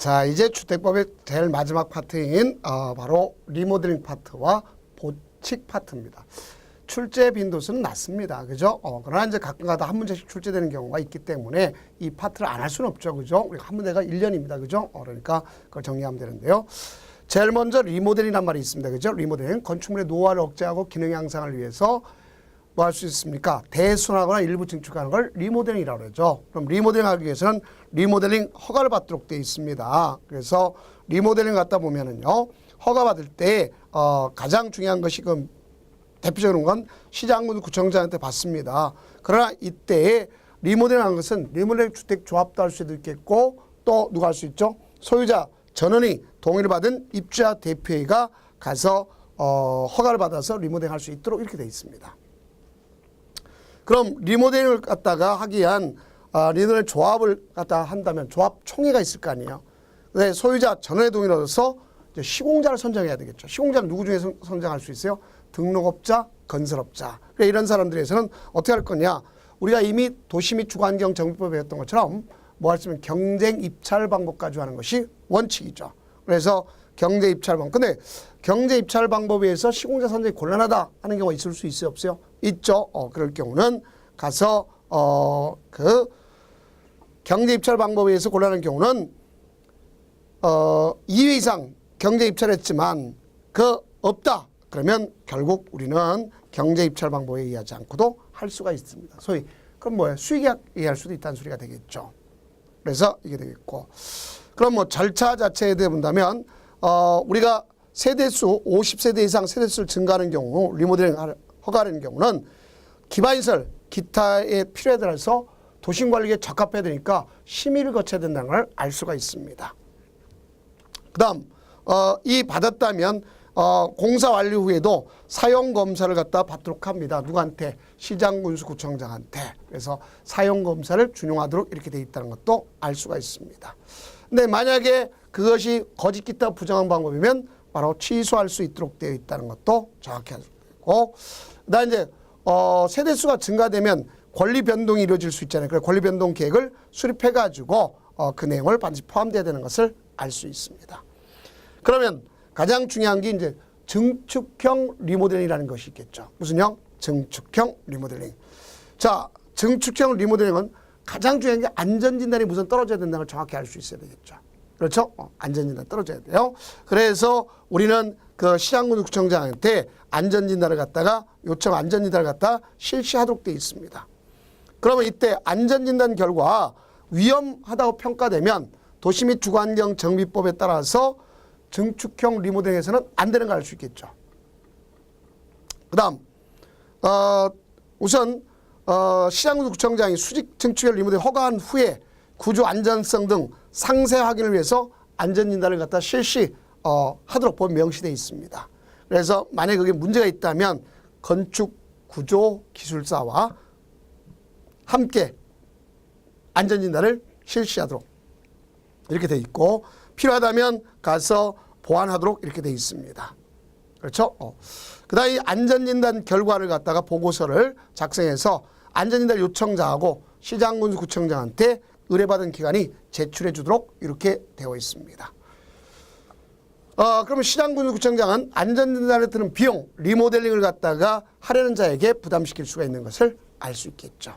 자, 이제 주택법의 제일 마지막 파트인 바로 리모델링 파트와 보칙 파트입니다. 출제 빈도수는 낮습니다. 그죠? 그러나 이제 가끔가다 한 문제씩 출제되는 경우가 있기 때문에 이 파트를 안 할 수는 없죠. 그죠? 우리가 한 문제가 1년입니다. 그죠? 그러니까 그걸 정리하면 되는데요. 제일 먼저 리모델링이란 말이 있습니다. 그죠? 리모델링, 건축물의 노화를 억제하고 기능 향상을 위해서 뭐 할 수 있습니까? 대순하거나 일부 증축하는 걸 리모델링이라고 그러죠. 그럼 리모델링 하기 위해서는 리모델링 허가를 받도록 되어 있습니다. 그래서 리모델링 갖다 보면은요, 허가 받을 때 가장 중요한 것이 그 대표적인 건 시장군 구청장한테 받습니다. 그러나 이때 리모델링 하는 것은 리모델링 주택 조합도 할 수도 있겠고, 또 누가 할 수 있죠? 소유자 전원이 동의를 받은 입주자 대표회의가 가서 허가를 받아서 리모델링 할 수 있도록 이렇게 되어 있습니다. 그럼 리모델링을 갖다가 하기 위한 리모델링 조합을 갖다 한다면 조합 총회가 있을 거 아니에요. 근데 소유자 전원의 동의를 얻어서 이제 시공자를 선정해야 되겠죠. 시공자는 누구 중에 선정할 수 있어요? 등록업자, 건설업자. 그러니까 이런 사람들에서는 어떻게 할 거냐? 우리가 이미 도시 및 주거환경 정비법에 배웠던 것처럼 뭐 할 수 있으면 경쟁 입찰 방법 가지고 하는 것이 원칙이죠. 그래서 경제 입찰 방법. 근데 경제 입찰 방법에 의해서 시공자 선정이 곤란하다 하는 경우가 있을 수 있어요, 없어요? 있죠. 그럴 경우는 가서 그 경제 입찰 방법에 의해서 곤란한 경우는 2회 이상 경제 입찰했지만 그 없다. 그러면 결국 우리는 경제 입찰 방법에 의하지 않고도 할 수가 있습니다. 소위 그럼 뭐예요? 수익계약 의할 수도 있다는 소리가 되겠죠. 그래서 이게 되겠고, 그럼 뭐 절차 자체에 대해 본다면 우리가 세대수 50세대 이상 세대수를 증가하는 경우 리모델링 허가하는 경우는 기반시설 기타의 필요에 따라서 도심관리에 적합해야 되니까 심의를 거쳐야 된다는 걸 알 수가 있습니다. 그 다음 이 받았다면 공사 완료 후에도 사용검사를 갖다 받도록 합니다. 누구한테? 시장군수구청장한테. 그래서 사용검사를 준용하도록 이렇게 돼 있다는 것도 알 수가 있습니다. 근데 만약에 그것이 거짓 기타 부정한 방법이면 바로 취소할 수 있도록 되어 있다는 것도 정확히 알고, 그다음 이제 세대수가 증가되면 권리 변동이 이루어질 수 있잖아요. 그래서 권리 변동 계획을 수립해 가지고 그 내용을 반드시 포함되어야 되는 것을 알 수 있습니다. 그러면 가장 중요한 게 이제 증축형 리모델링이라는 것이 있겠죠. 무슨형? 증축형 리모델링. 자, 증축형 리모델링은 가장 중요한 게 안전진단이 우선 떨어져야 된다는 걸 정확히 알 수 있어야 되겠죠. 그렇죠? 안전진단 떨어져야 돼요. 그래서 우리는 그 시장군구청장한테 안전진단을 갖다가 안전진단을 갖다 실시하도록 되어 있습니다. 그러면 이때 안전진단 결과 위험하다고 평가되면 도시 및 주거환경 정비법에 따라서 증축형 리모델링에서는 안 되는 걸 알 수 있겠죠. 그 다음 우선 시장군구청장이 수직 증축형 리모델링 허가한 후에 구조 안전성 등 상세 확인을 위해서 안전진단을 갖다 실시하도록 법 명시되어 있습니다. 그래서 만약에 그게 문제가 있다면 건축구조기술사와 함께 안전진단을 실시하도록 이렇게 되어 있고, 필요하다면 가서 보완하도록 이렇게 되어 있습니다. 그렇죠? 그 다음에 이 안전진단 결과를 갖다가 보고서를 작성해서 안전진단 요청자하고 시장군수구청장한테 의뢰받은 기관이 제출해 주도록 이렇게 되어 있습니다. 그러면 시장군수구청장은 안전진단에 드는 비용, 리모델링을 갖다가 하려는 자에게 부담시킬 수가 있는 것을 알 수 있겠죠.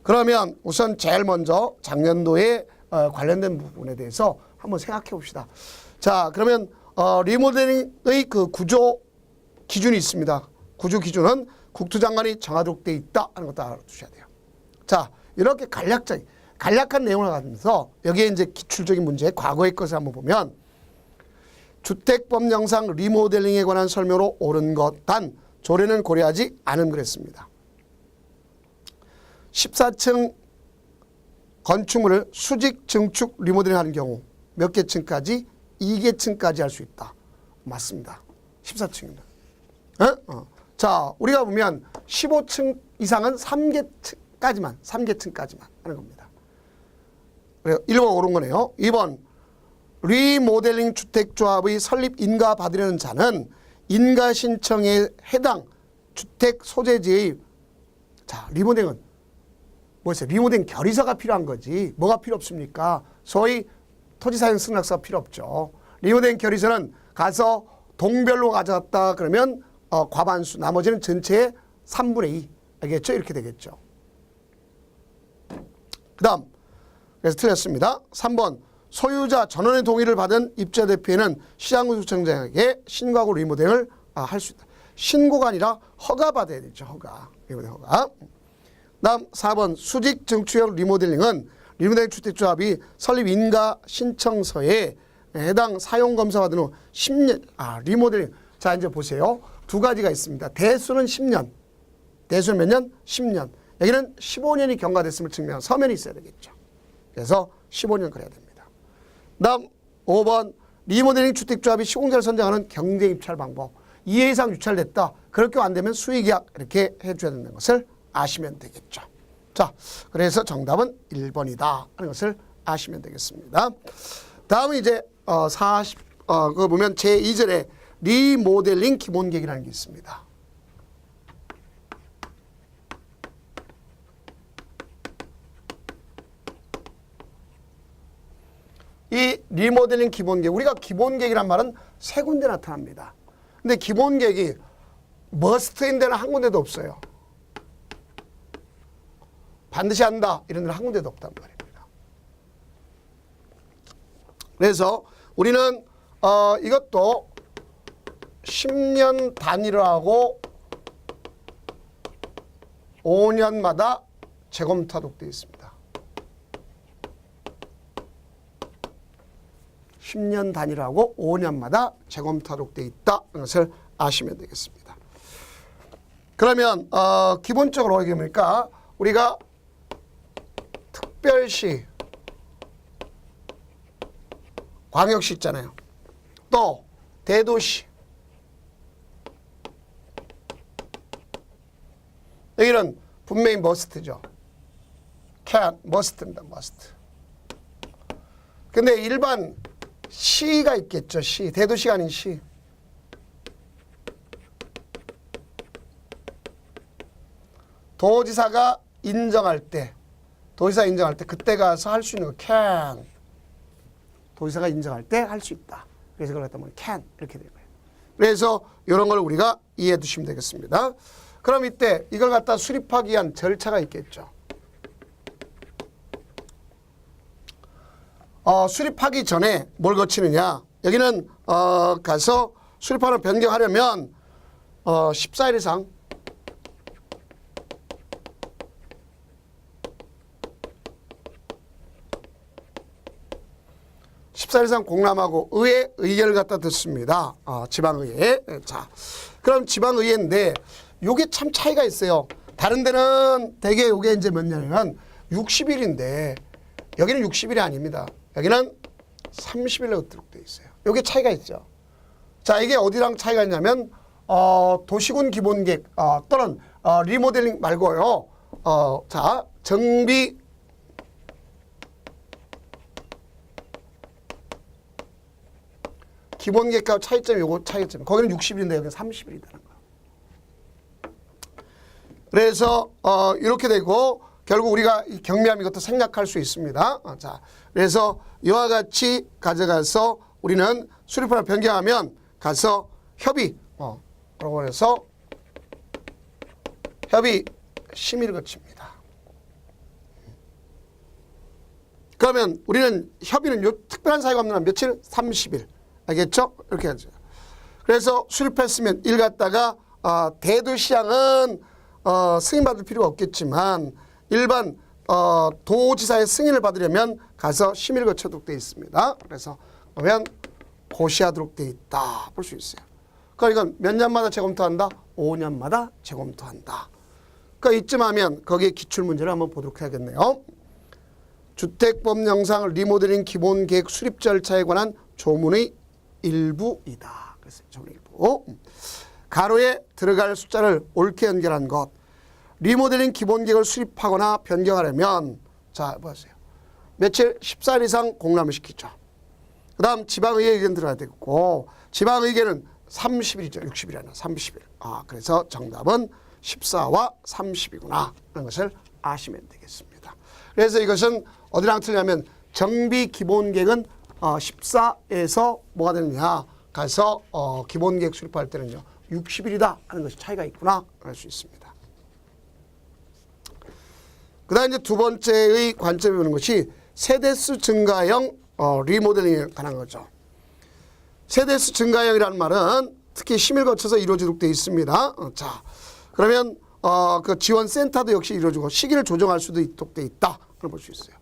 그러면 우선 제일 먼저 작년도에 관련된 부분에 대해서 한번 생각해 봅시다. 자, 그러면 리모델링의 그 구조 기준이 있습니다. 구조 기준은 국토장관이 정하도록 되어 있다 하는 것도 알아두셔야 돼요. 자, 이렇게 간략한 내용을 가지면서 여기에 이제 기출적인 문제, 과거의 것을 한번 보면 주택법령상 리모델링에 관한 설명으로 옳은 것 단 조례는 고려하지 않음 그랬습니다. 14층 건축물을 수직 증축 리모델링 하는 경우 몇 개 층까지? 2개 층까지 할 수 있다. 맞습니다. 14층입니다. 자, 우리가 보면 15층 이상은 3개 층까지만 하는 겁니다. 1번 옳은 거네요. 2번 리모델링 주택조합의 설립 인가 받으려는 자는 인가 신청에 해당 주택 소재지의 자, 리모델링은 뭐였어요? 리모델링 결의서가 필요한 거지. 뭐가 필요 없습니까? 소위 토지 사용 승낙서가 필요 없죠. 리모델링 결의서는 가서 동별로 가져갔다 그러면 과반수, 나머지는 전체의 3분의 2. 알겠죠? 이렇게 되겠죠. 그 다음, 그래서 틀렸습니다. 3번, 소유자 전원의 동의를 받은 입주자 대표에는 시장군수청장에게 신고하고 리모델링을 할 수 있다. 신고가 아니라 허가받아야 되죠. 허가. 리모델링 허가. 다음 4번, 수직 증축형 리모델링은 리모델링 주택조합이 설립 인가 신청서에 해당 사용검사 받은 후 10년, 리모델링. 자, 이제 보세요. 두 가지가 있습니다. 대수는 10년. 대수는 몇 년? 10년. 여기는 15년이 경과됐음을 증명한 서면이 있어야 되겠죠. 그래서 15년 그래야 됩니다. 다음 5번, 리모델링 주택조합이 시공자를 선정하는 경쟁입찰 방법. 2회 이상 유찰됐다. 그럴 경우 안 되면 수의계약 이렇게 해줘야 된다는 것을 아시면 되겠죠. 자, 그래서 정답은 1번이다 하는 것을 아시면 되겠습니다. 다음은 이제 그거 보면 제2절에 리모델링 기본계획이라는 게 있습니다. 이 리모델링 기본계획, 우리가 기본계획이란 말은 세 군데 나타납니다. 근데 기본계획이 머스트인 데는 한 군데도 없어요. 반드시 한다 이런 데는 한 군데도 없단 말입니다. 그래서 우리는 이것도 10년 단위로 하고 5년마다 재검토하도록 되어 있습니다. 10년 단위로 하고 5년마다 재검토하도록 되어 있다는 것을 아시면 되겠습니다. 그러면 기본적으로 이게 뭡니까? 우리가 특별시, 광역시 있잖아요. 또 대도시. 여기는 분명히 머스트죠. can, must입니다. must. 근데 일반 시가 있겠죠. 시. 대도시가 아닌 시. 도지사가 인정할 때, 그때 가서 할 수 있는 거 can. 도지사가 인정할 때 할 수 있다. 그래서 그걸 갖다 보면 can 이렇게 되는 거예요. 그래서 이런 걸 우리가 이해해 두시면 되겠습니다. 그럼 이때 이걸 갖다 수립하기 위한 절차가 있겠죠. 수립하기 전에 뭘 거치느냐. 여기는 가서 수립하는 변경하려면 14일 이상 공람하고 의회 의결을 갖다 듣습니다. 지방의회. 자, 그럼 지방의회인데 요게 참 차이가 있어요. 다른 데는 대개 요게 이제 몇 년이면 60일인데 여기는 60일이 아닙니다. 여기는 30일로 듣도록 되어 있어요. 요게 차이가 있죠. 자, 이게 어디랑 차이가 있냐면 도시군 기본계획 또는 리모델링 말고요. 자, 정비 기본계획과 차이점이 요거 차이점. 거기는 60일인데 여기는 30일이라는 거예요. 그래서 이렇게 되고 결국 우리가 이 경미함 이것도 생략할 수 있습니다. 자, 그래서 이와 같이 가져가서 우리는 수립하나 변경하면 가서 협의, 그러고 해서 협의 심의를 거칩니다. 그러면 우리는 협의는 요 특별한 사유가 없는 한 며칠? 30일. 알겠죠? 이렇게 하죠. 그래서 수립했으면 일 갖다가 대도시장은 승인받을 필요가 없겠지만 일반 도지사의 승인을 받으려면 가서 심의를 거쳐도록 되어 있습니다. 그래서 보면 고시하도록 되어 있다 볼 수 있어요. 그러니까 이건 몇 년마다 재검토한다? 5년마다 재검토한다. 그러니까 이쯤 하면 거기에 기출문제를 한번 보도록 해야겠네요. 주택법령상 리모델링 기본계획 수립 절차에 관한 조문의 일부이다. 그래서 조문 일부. 가로에 들어갈 숫자를 옳게 연결한 것. 리모델링 기본계획을 수립하거나 변경하려면 자 보세요. 며칠 14일 이상 공람을 시키죠. 그 다음 지방의회 의견 들어야 되고 지방의견은 30일이죠. 60일이 아니라 30일. 그래서 정답은 14와 30이구나 하는 것을 아시면 되겠습니다. 그래서 이것은 어디랑 틀리냐면 정비 기본계획은 14에서 뭐가 되느냐 가서 기본계획 수립할 때는요 60일이다 하는 것이 차이가 있구나 알 수 있습니다. 그 다음에 이제 두 번째의 관점이 보는 것이 세대수 증가형 리모델링에 관한 거죠. 세대수 증가형이라는 말은 특히 심의를 거쳐서 이루어지도록 되어 있습니다. 자, 그러면 그 지원센터도 역시 이루어지고 시기를 조정할 수도 있도록 되어 있다. 그걸 볼 수 있어요.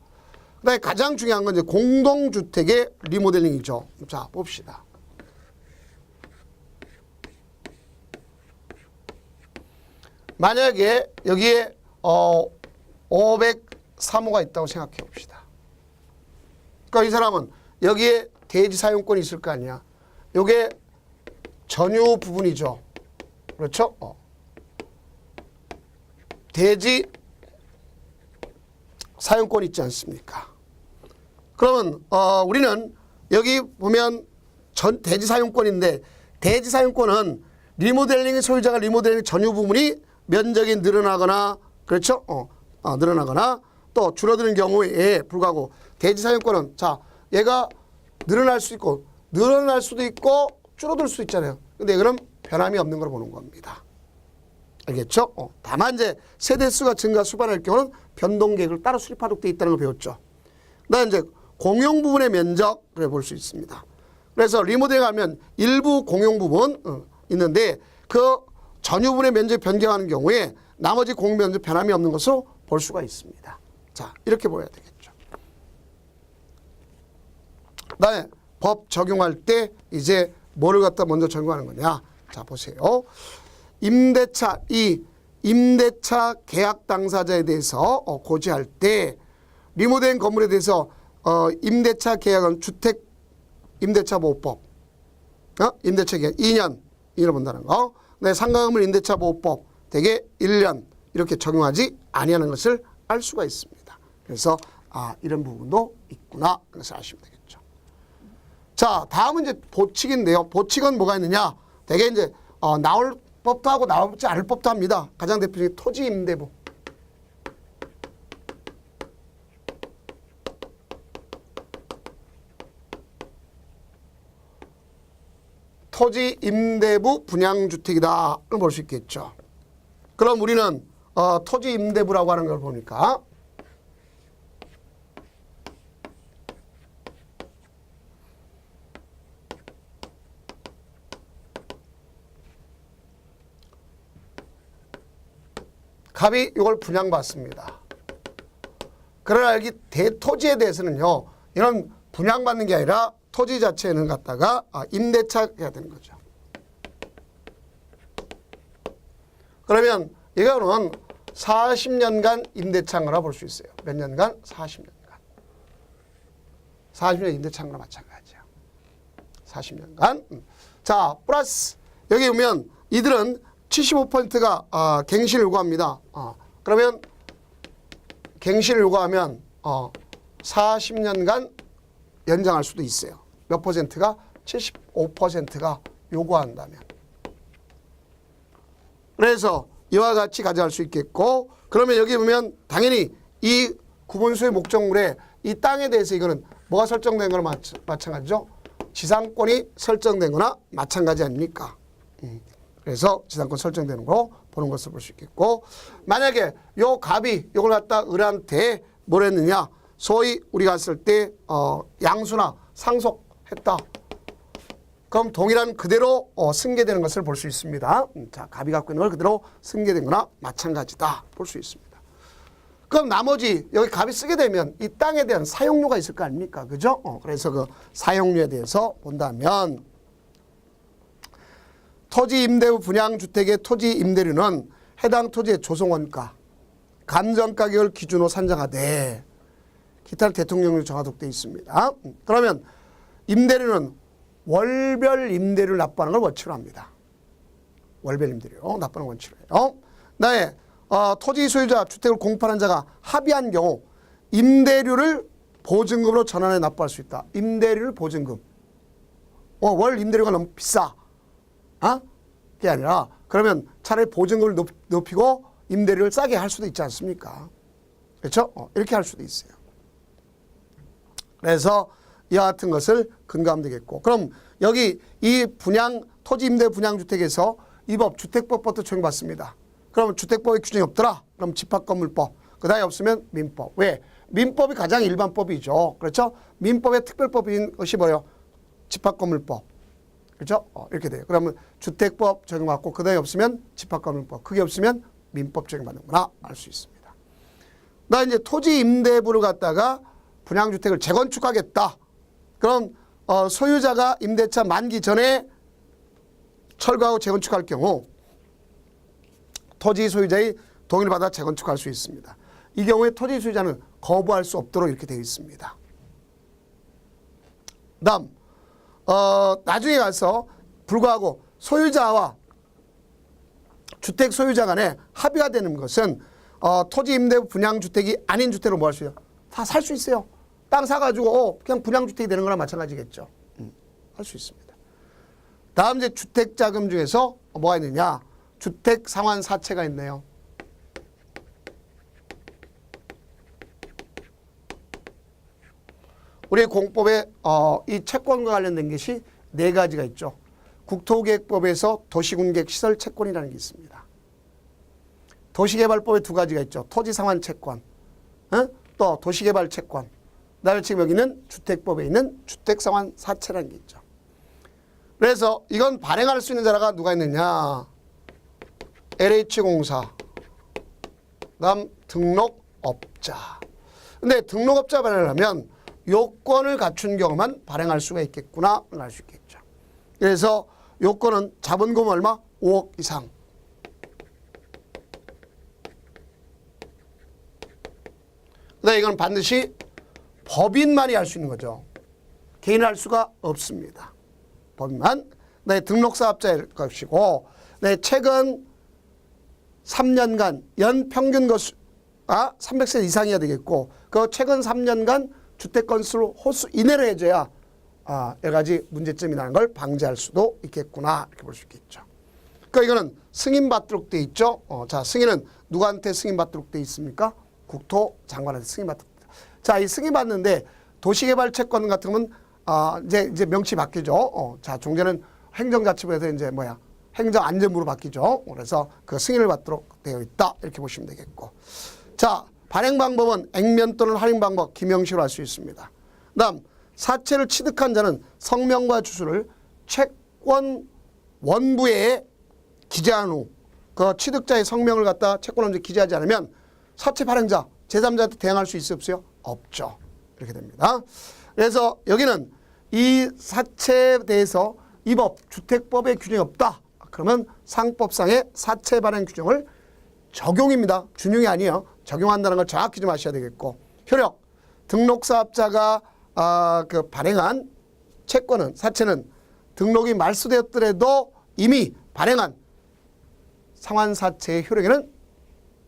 그 다음에 가장 중요한 건 이제 공동주택의 리모델링이죠. 자, 봅시다. 만약에 여기에 503호가 있다고 생각해 봅시다. 그러니까 이 사람은 여기에 대지 사용권이 있을 거 아니야. 요게 전유 부분이죠. 그렇죠? 대지 사용권이 있지 않습니까? 그러면 우리는 여기 보면 대지 사용권인데 대지 사용권은 리모델링의 소유자가 리모델링 전유 부분이 면적이 늘어나거나 그렇죠? 늘어나거나 또 줄어드는 경우에 불구하고 대지 사용권은 자 얘가 늘어날 수 있고 늘어날 수도 있고 줄어들 수 있잖아요. 근데 이거는 변함이 없는 걸 보는 겁니다. 알겠죠? 다만 이제 세대수가 증가 수반할 경우는 변동계획을 따로 수립하도록 되어 있다는 걸 배웠죠. 그다음에 이제 공용 부분의 면적을 볼 수 있습니다. 그래서 리모델링 하면 일부 공용 부분 있는데 그 전유 부분의 면적이 변경하는 경우에 나머지 공용 면적 변함이 없는 것으로 볼 수가 있습니다. 자, 이렇게 보여야 되겠죠. 그다음에 법 적용할 때 이제 뭐를 갖다 먼저 적용하는 거냐? 자, 보세요. 임대차 계약 당사자에 대해서 고지할 때 리모델링 건물에 대해서 임대차 계약은 주택 임대차 보호법, 임대차 계약 2년을 본다는 거. 네, 상가건물 임대차 보호법 대개 1년 이렇게 적용하지 아니하는 것을 알 수가 있습니다. 그래서 이런 부분도 있구나 하는 것을 아시면 되겠죠. 자, 다음은 이제 보칙인데요. 보칙은 뭐가 있느냐? 대개 이제 나올 법도 하고 나오지 않을 법도 합니다. 가장 대표적인 토지 임대부. 토지 임대부 분양주택이다. 볼 수 있겠죠. 그럼 우리는 토지 임대부라고 하는 걸 보니까 갑이 이걸 분양받습니다. 그러나 여기 대토지에 대해서는요. 이런 분양받는 게 아니라 토지 자체는 갖다가 임대차가 되는 거죠. 그러면 이거는 40년간 임대차인 거라 볼 수 있어요. 몇 년간? 40년간. 40년 임대차인 거나 마찬가지야. 40년간. 자, 플러스 여기 보면 이들은 75%가 갱신을 요구합니다. 그러면 갱신을 요구하면 40년간 연장할 수도 있어요. 몇 퍼센트가? 75%가 요구한다면. 그래서 이와 같이 가져갈 수 있겠고 그러면 여기 보면 당연히 이 구분수의 목적물에 이 땅에 대해서 이거는 뭐가 설정된 거나 마찬가지죠. 지상권이 설정된 거나 마찬가지 아닙니까? 그래서 지상권 설정되는 거 보는 것을 볼 수 있겠고 만약에 요 갑이 요걸 갖다 을한테 뭘 했느냐 소위 우리가 했을 때 양수나 상속했다. 그럼 동일한 그대로 승계되는 것을 볼 수 있습니다. 자, 갑이 갖고 있는 걸 그대로 승계된 거나 마찬가지다 볼 수 있습니다. 그럼 나머지 여기 갑이 쓰게 되면 이 땅에 대한 사용료가 있을 거 아닙니까? 그죠? 그래서 그 사용료에 대해서 본다면 토지 임대부 분양주택의 토지 임대료는 해당 토지의 조성원가, 감정가격을 기준으로 산정하되 기타 대통령령이 정하도록 되어 있습니다. 그러면 임대료는 월별 임대료를 납부하는 걸 원칙으로 합니다. 월별 임대료 납부하는 원칙으로 해요. 그다음에 토지 소유자 주택을 공급하는 자가 합의한 경우 임대료를 보증금으로 전환해 납부할 수 있다. 임대료를 보증금. 월 임대료가 너무 비싸. 그게 아니라 그러면 차라리 보증금을 높이고 임대료를 싸게 할 수도 있지 않습니까? 그렇죠? 이렇게 할 수도 있어요. 그래서 이와 같은 것을 근거하면 되겠고, 그럼 여기 이 토지 임대 분양주택에서 이 법 주택법부터 적용받습니다. 그럼 주택법에 규정이 없더라. 그럼 집합건물법. 그 다음에 없으면 민법. 왜? 민법이 가장 일반법이죠. 그렇죠? 민법의 특별법인 것이 뭐예요? 집합건물법. 그렇죠? 이렇게 돼요. 그러면 주택법 적용받고 그 다음에 없으면 집합건물법. 그게 없으면 민법 적용받는구나 알 수 있습니다. 나 이제 토지 임대부를 갖다가 분양주택을 재건축하겠다. 그럼 소유자가 임대차 만기 전에 철거하고 재건축할 경우 토지 소유자의 동의를 받아 재건축할 수 있습니다. 이 경우에 토지 소유자는 거부할 수 없도록 이렇게 되어 있습니다. 다음 나중에 가서 불구하고 소유자와 주택 소유자 간에 합의가 되는 것은 토지 임대부 분양주택이 아닌 주택으로 뭐 할 수 있어요? 다 살 수 있어요. 땅 사가지고 그냥 분양주택이 되는 거랑 마찬가지겠죠. 할 수 있습니다. 다음 이제 주택자금 중에서 뭐가 있느냐? 주택상환사채가 있네요. 우리 공법에 이 채권과 관련된 것이 4가지가 있죠. 국토계획법에서 도시군객시설 채권이라는 게 있습니다. 도시개발법에 2가지가 있죠. 토지상환채권, 또 도시개발채권. 그다음에 지금 여기는 주택법에 있는 주택상환사채라는 게 있죠. 그래서 이건 발행할 수 있는 자가 누가 있느냐? LH공사, 그다음 등록업자. 근데 등록업자 발행하려면 요건을 갖춘 경우만 발행할 수가 있겠구나 알 수 있겠죠. 그래서 요건은 자본금 얼마? 5억 이상. 근데 이건 반드시 법인만이 할 수 있는 거죠. 개인은 할 수가 없습니다. 법인만. 네, 등록사업자일 것이고, 네, 최근 3년간 연평균 거수 300세 이상이어야 되겠고, 그 최근 3년간 주택 건수를 호수 이내로 해줘야 여러 가지 문제점이 나는 걸 방지할 수도 있겠구나 이렇게 볼 수 있겠죠. 그러니까 이거는 승인받도록 돼 있죠. 자, 승인은 누구한테 승인받도록 돼 있습니까? 국토장관한테 승인받도록. 자, 이 승인받는데 도시개발채권 같은 건 이제 명칭이 바뀌죠. 자, 종전은 행정자치부에서 이제 행정안전부로 바뀌죠. 그래서 그 승인을 받도록 되어 있다 이렇게 보시면 되겠고. 자, 발행 방법은 액면 또는 할인 방법 기명식으로 할 수 있습니다. 그다음 사채를 취득한 자는 성명과 주소를 채권 원부에 기재한 후 그 취득자의 성명을 갖다 채권 원부에 기재하지 않으면 사채 발행자 제3자한테 대항할 수 있어요? 없어요? 없죠. 이렇게 됩니다. 그래서 여기는 이 사채에 대해서 이 법 주택법에 규정이 없다. 그러면 상법상의 사채 발행 규정을 적용입니다. 준용이 아니에요. 적용한다는 걸 정확히 좀 아셔야 되겠고, 효력 등록사업자가 그 발행한 채권은 사채는 등록이 말소되었더라도 이미 발행한 상환사채의 효력에는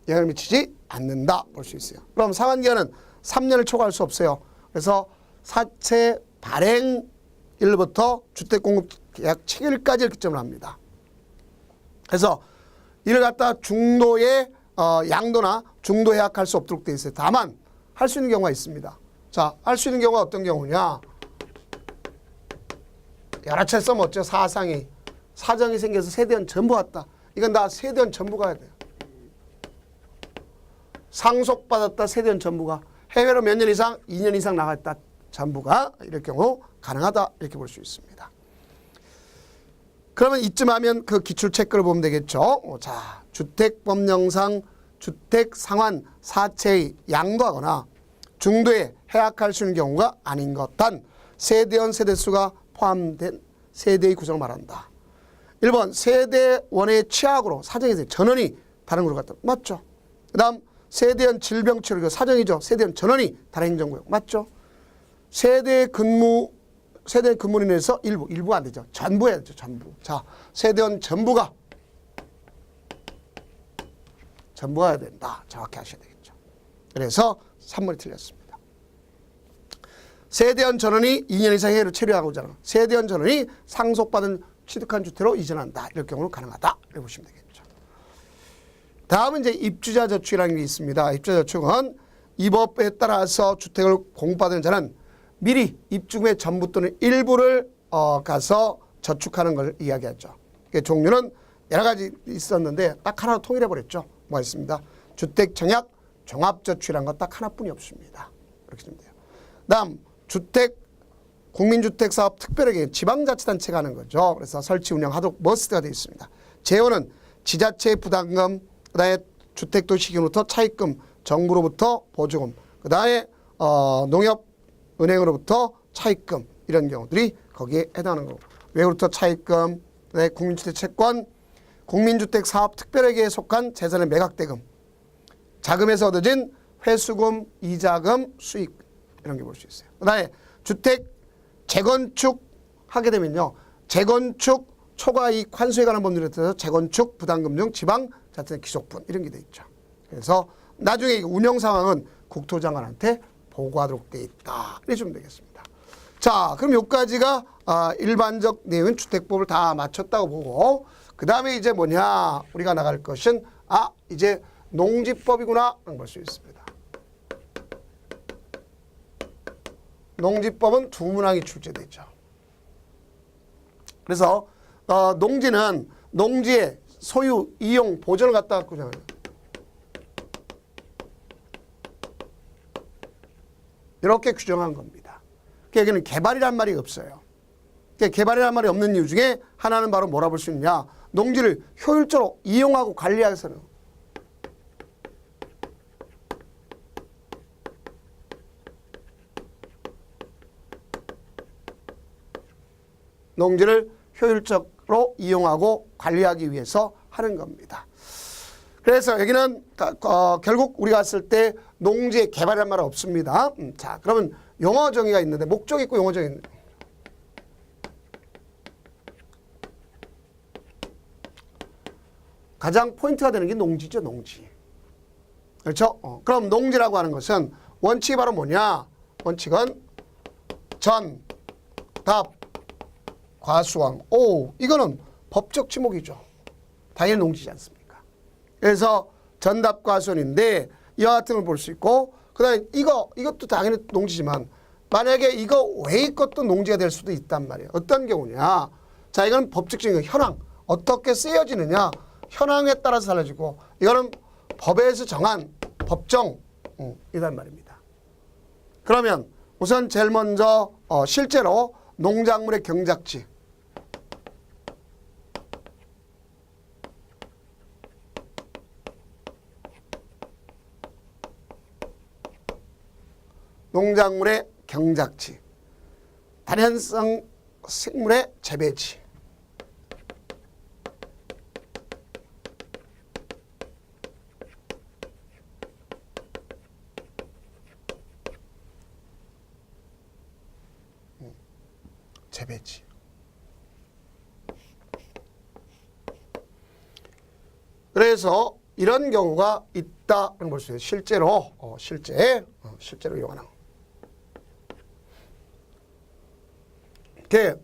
영향을 미치지 않는다 볼 수 있어요. 그럼 상환기간은 3년을 초과할 수 없어요. 그래서 사채 발행일부터 주택공급 계약 체결까지 기점을 합니다. 그래서 이를 갖다 중도의 양도나 중도 해약할 수 없도록 되어 있어요. 다만 할 수 있는 경우가 있습니다. 자, 할 수 있는 경우가 어떤 경우냐? 여러 차례 써먹죠. 사상이 사정이 생겨서 세대원 전부 왔다. 이건 다 세대원 전부 가야 돼요. 상속받았다 세대원 전부가 해외로 몇 년 이상 2년 이상 나갔다 전부가 이럴 경우 가능하다 이렇게 볼 수 있습니다. 그러면 이쯤 하면 그 기출체크를 보면 되겠죠. 자, 주택법령상 주택상환 사채의 양도하거나 중도에 해약할 수 있는 경우가 아닌 것. 단 세대원 세대수가 포함된 세대의 구성을 말한다. 1번 세대원의 취약으로 사정에서 전원이 다른 구로 갔다. 맞죠. 그 다음 세대원 질병치료 사정이죠. 세대원 전원이 다른 행정구역. 맞죠. 세대 근무인에서 일부가 안 되죠. 전부 해야 되죠. 전부. 자, 세대원 전부가 해야 된다. 정확히 하셔야 되겠죠. 그래서 3번이 틀렸습니다. 세대원 전원이 2년 이상 해외로 체류하고자 하는 세대원 전원이 상속받은 취득한 주택으로 이전한다. 이럴 경우는 가능하다. 이렇게 보시면 되겠죠. 다음은 이제 입주자 저축이라는 게 있습니다. 입주자 저축은 이 법에 따라서 주택을 공급받은 자는 미리 입주금의 전부 또는 일부를 가서 저축하는 걸 이야기하죠. 종류는 여러 가지 있었는데 딱 하나로 통일해 버렸죠. 뭐가 있습니다. 주택청약 종합저축이라는 거 딱 하나뿐이 없습니다. 이렇게 좀 돼요. 다음 국민주택사업 특별하게 지방자치단체가 하는 거죠. 그래서 설치 운영하도록 머스트가 되어 있습니다. 재원은 지자체의 부담금, 그다음에 주택도시기금부터 차입금, 정부로부터 보조금, 그다음에 농협은행으로부터 차입금 이런 경우들이 거기에 해당하는 거고, 외국으로부터 차입금, 그다음에 국민주택채권, 국민주택사업특별회계에 속한 재산의 매각대금, 자금에서 얻어진 회수금, 이자금, 수익 이런 게 볼 수 있어요. 그다음에 주택 재건축 하게 되면요, 재건축 초과이익 환수에 관한 법률에 따라서 재건축 부담금 중 지방자치단체 기속분 이런 게 돼 있죠. 그래서 나중에 운영 상황은 국토장관한테 보고하도록 돼 있다. 이래 주면 되겠습니다. 자, 그럼 여기까지가 일반적 내용인 주택법을 다 마쳤다고 보고, 그 다음에 이제 뭐냐, 우리가 나갈 것은 이제 농지법이구나 볼 수 있습니다. 농지법은 두 문항이 출제되죠. 그래서 농지는 농지의 소유, 이용, 보존을 갖다 갖고 이렇게 규정한 겁니다. 여기는 개발이란 말이 없어요. 개발이란 말이 없는 이유 중에 하나는 바로 뭐라 볼 수 있냐, 농지를 효율적으로 이용하고 관리해서는 농지를 효율적으로 이용하고 관리하기 위해서 하는 겁니다. 그래서 여기는 결국 우리가 봤을 때 농지의 개발이란 말은 없습니다. 자, 그러면 용어 정의가 있는데, 목적이 있고 용어 정의 있는데, 가장 포인트가 되는 게 농지죠, 농지. 그렇죠? 그럼 농지라고 하는 것은 원칙이 바로 뭐냐? 원칙은 전, 답, 과수원. 이거는 법적 지목이죠. 당연히 농지지 않습니까? 그래서 전답 과수원인데 이와 같은 걸 볼 수 있고, 그 다음에 이것도 당연히 농지지만 만약에 이거 외의 것도 농지가 될 수도 있단 말이에요. 어떤 경우냐? 자, 이건 법적인 현황. 어떻게 쓰여지느냐? 현황에 따라서 달라지고, 이거는 법에서 정한 법정 이란 말입니다. 그러면 우선 제일 먼저 실제로 농작물의 경작지, 농작물의 경작지, 다련성 식물의 재배지, 재배지. 그래서 이런 경우가 있다는 볼 수 있어요. 실제로 실제로 이용하는.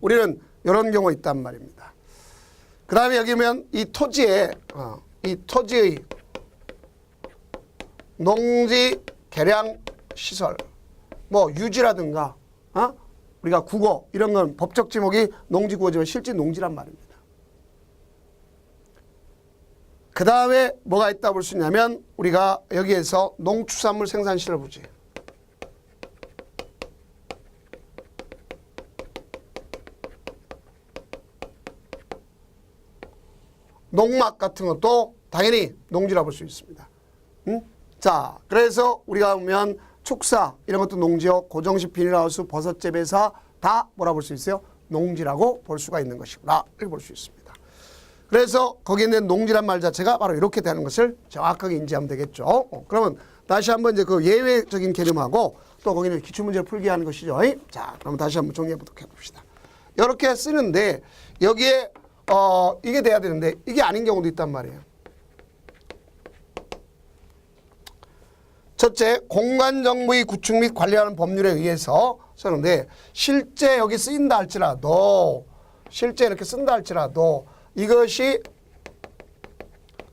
우리는 이런 경우가 있단 말입니다. 그 다음에 여기 보면 이 토지의 농지 개량 시설, 뭐 유지라든가, 우리가 국어 이런 건 법적 지목이 농지구어지만 실제 농지란 말입니다. 그 다음에 뭐가 있다 볼 수 있냐면, 우리가 여기에서 농축산물 생산시설 부지, 농막 같은 것도 당연히 농지라 볼 수 있습니다. 자, 그래서 우리가 보면 축사 이런 것도 농지요. 고정식 비닐하우스, 버섯 재배사 다 뭐라 볼 수 있어요? 농지라고 볼 수가 있는 것이구나 이렇게 볼 수 있습니다. 그래서 거기에 있는 농지란 말 자체가 바로 이렇게 되는 것을 정확하게 인지하면 되겠죠. 그러면 다시 한번 이제 그 예외적인 개념하고 또 거기는 기출문제를 풀게 하는 것이죠. 자, 그럼 다시 한번 정리해 보도록 해봅시다. 이렇게 쓰는데 여기에 이게 돼야 되는데 이게 아닌 경우도 있단 말이에요. 첫째, 공간정부의 구축 및 관리하는 법률에 의해서 쓰는데, 실제 여기 쓰인다 할지라도, 실제 이렇게 쓴다 할지라도 이것이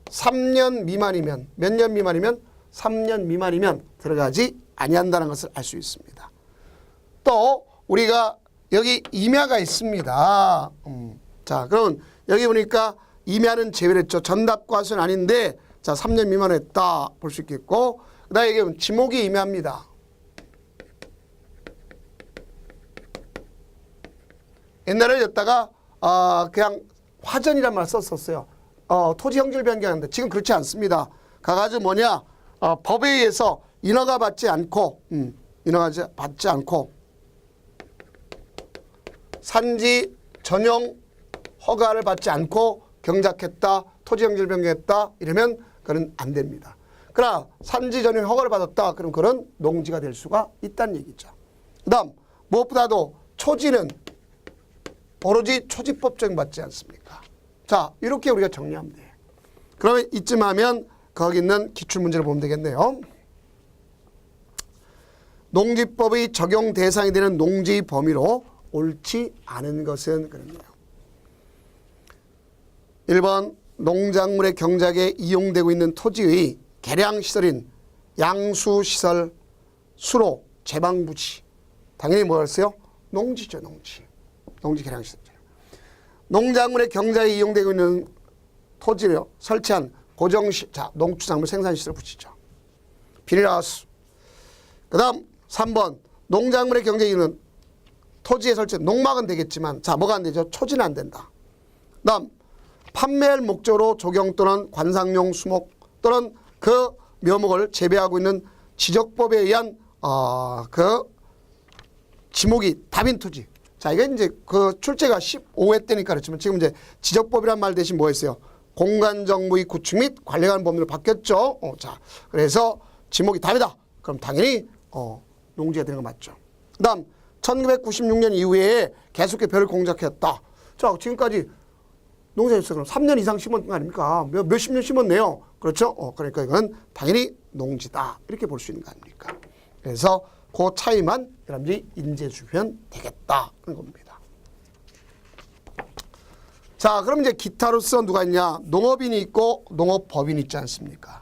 3년 미만이면, 몇 년 미만이면? 3년 미만이면 들어가지 아니한다는 것을 알 수 있습니다. 또 우리가 여기 임야가 있습니다. 자, 그럼 여기 보니까 임야는 제외를 했죠. 전답과수는 아닌데 자 3년 미만 했다 볼 수 있겠고, 그 다음에 이게 지목이 임야입니다. 옛날에 였다가 그냥 화전이란 말을 썼었어요. 토지 형질 변경하는데 지금 그렇지 않습니다. 가가지고 뭐냐, 법에 의해서 인허가 받지 않고 산지 전용 허가를 받지 않고 경작했다, 토지 형질 변경했다 이러면 그건 안 됩니다. 그러나 산지 전용 허가를 받았다, 그럼 그런 농지가 될 수가 있다는 얘기죠. 그다음 무엇보다도 초지는 오로지 초지법 적용받지 않습니까? 자, 이렇게 우리가 정리하면 돼요. 그러면 이쯤 하면 거기 있는 기출문제를 보면 되겠네요. 농지법의 적용 대상이 되는 농지의 범위로 옳지 않은 것은 그렇네요. 1번 농작물의 경작에 이용되고 있는 토지의 개량시설인 양수시설, 수로, 제방부지. 당연히 뭐였어요? 농지죠, 농지. 농지 개량시설이죠. 농작물의 경작에 이용되고 있는 토지를 설치한 자, 농축작물 생산시설 붙이죠. 비닐하우스. 그 다음 3번 농작물의 경작에 있는 토지에 설치한 농막은 되겠지만, 자, 뭐가 안 되죠? 초지는 안 된다. 그 다음 판매할 목적으로 조경 또는 관상용 수목 또는 그 묘목을 재배하고 있는 지적법에 의한 그 지목이 다빈토지. 자, 이게 이제 그 출제가 15회 때니까 그렇지만 지금 이제 지적법이란 말 대신 뭐 했어요? 공간정보의 구축 및 관리하는 법률로 바뀌었죠. 자, 그래서 지목이 답이다. 그럼 당연히 농지가 되는 거 맞죠. 그 다음 1996년 이후에 계속해 벼를 공작했다. 자, 지금까지 농사였어. 그럼 3년 이상 심은 거 아닙니까? 몇십 년 심었네요. 그렇죠? 그러니까 이건 당연히 농지다. 이렇게 볼 수 있는 거 아닙니까? 그래서 그 차이만 여러분들이 인지해 주면 되겠다. 그런 겁니다. 자, 그럼 이제 기타로서 누가 있냐? 농업인이 있고 농업법인이 있지 않습니까?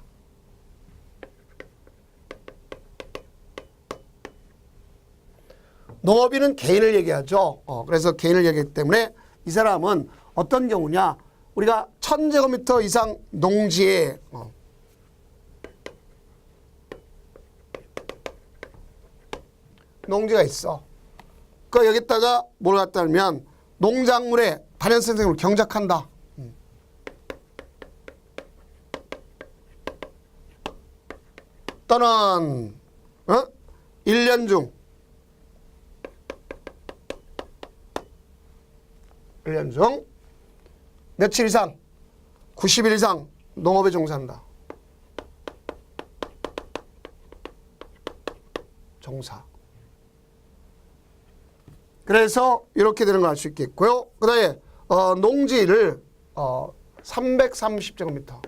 농업인은 개인을 얘기하죠. 그래서 개인을 얘기하기 때문에 이 사람은 어떤 경우냐? 우리가 1000제곱미터 이상 농지에 농지가 있어. 그 여기다가 뭘 갖다 하면 농작물에 단연생생으로 경작한다. 또는 1년 중 1년 중 며칠 이상 90일 이상 농업에 종사한다. 종사. 그래서 이렇게 되는 걸 알 수 있겠고요. 그 다음에 농지를 330제곱미터.